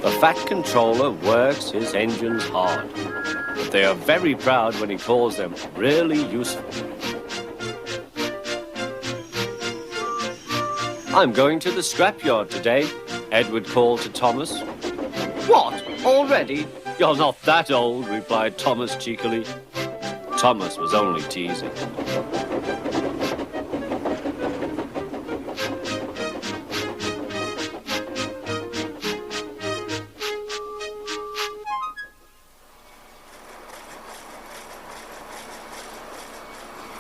The Fat Controller works his engines hard, but they are very proud when he calls them really useful. I'm going to the scrapyard today, Edward called to Thomas. What? Already? You're not that old, replied Thomas cheekily. Thomas was only teasing.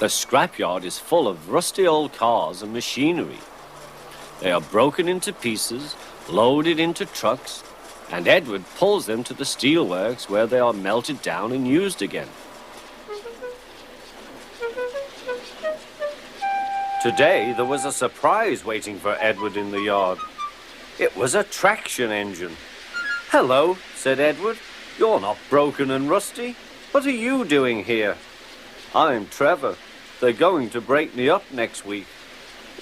The scrapyard is full of rusty old cars and machinery. They are broken into pieces, loaded into trucks, and Edward pulls them to the steelworks where they are melted down and used again. Today there was a surprise waiting for Edward in the yard. It was a traction engine. Hello, said Edward. You're not broken and rusty. What are you doing here? I'm Trevor. They're going to break me up next week.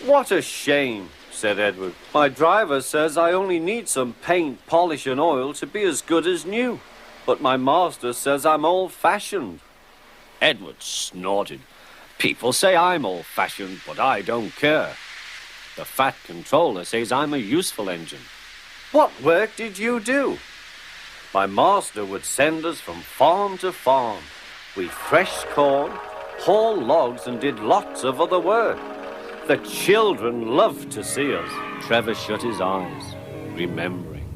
What a shame, said Edward. My driver says I only need some paint, polish and oil to be as good as new. But my master says I'm old-fashioned. Edward snorted. People say I'm old-fashioned, but I don't care. The Fat Controller says I'm a useful engine. What work did you do? My master would send us from farm to farm. We threshed corn, hauled logs and did lots of other work. The children loved to see us. Trevor shut his eyes, remembering.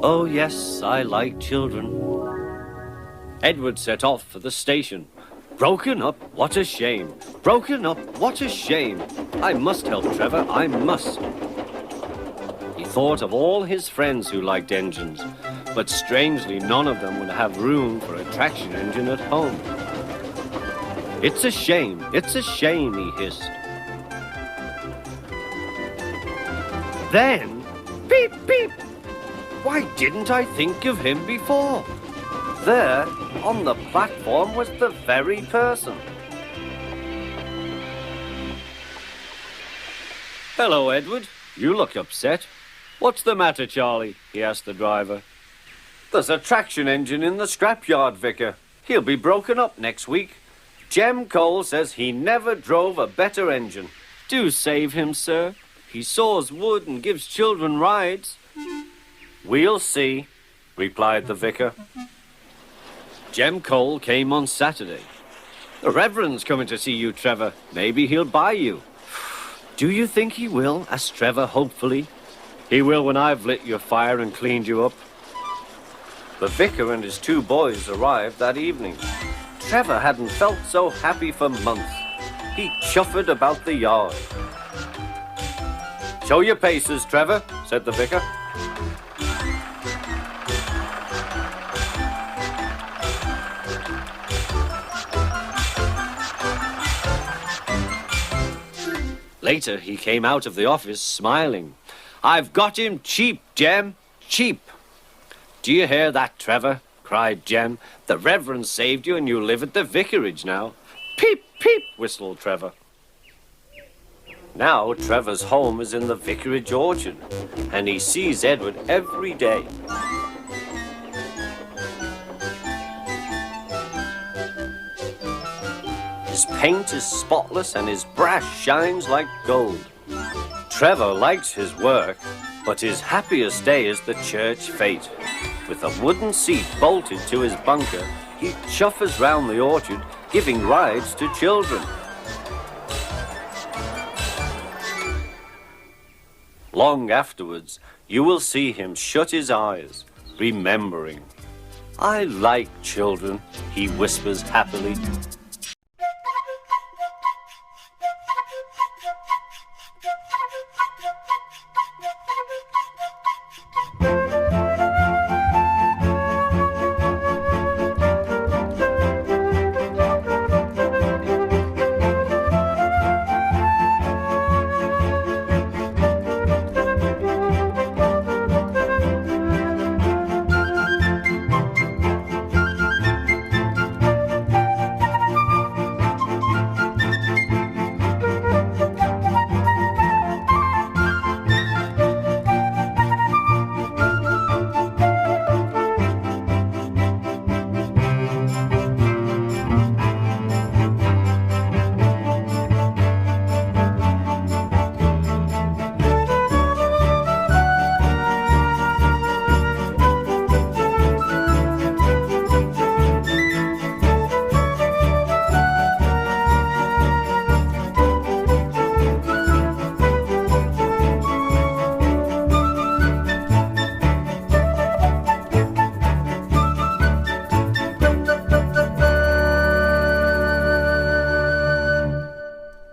Oh, yes, I like children. Edward set off for the station. Broken up, what a shame. Broken up, what a shame. I must help Trevor, I must. He thought of all his friends who liked engines, but strangely none of them would have room for a traction engine at home. It's a shame, he hissed. Then, beep, beep! Why didn't I think of him before? There, on the platform, was the very person. Hello, Edward. You look upset. What's the matter, Charlie? He asked the driver. There's a traction engine in the scrapyard, Vicar. He'll be broken up next week. Jem Cole says he never drove a better engine. Do save him, sir. He saws wood and gives children rides. We'll see, replied the vicar. Jem Cole came on Saturday. The Reverend's coming to see you, Trevor. Maybe he'll buy you. Do you think he will? asked Trevor hopefully. He will when I've lit your fire and cleaned you up. The vicar and his two boys arrived that evening. Trevor hadn't felt so happy for months. He chuffered about the yard. Show your paces, Trevor, said the vicar. Later, he came out of the office smiling. I've got him cheap, Jem, cheap. Do you hear that, Trevor? Cried Jem. The Reverend saved you and you live at the vicarage now. Peep, peep, whistled Trevor. Now Trevor's home is in the vicarage orchard, and he sees Edward every day. His paint is spotless and his brass shines like gold. Trevor likes his work, but his happiest day is the church fete. With a wooden seat bolted to his bunker, he chuffers round the orchard, giving rides to children. Long afterwards, you will see him shut his eyes, remembering. I like children, he whispers happily.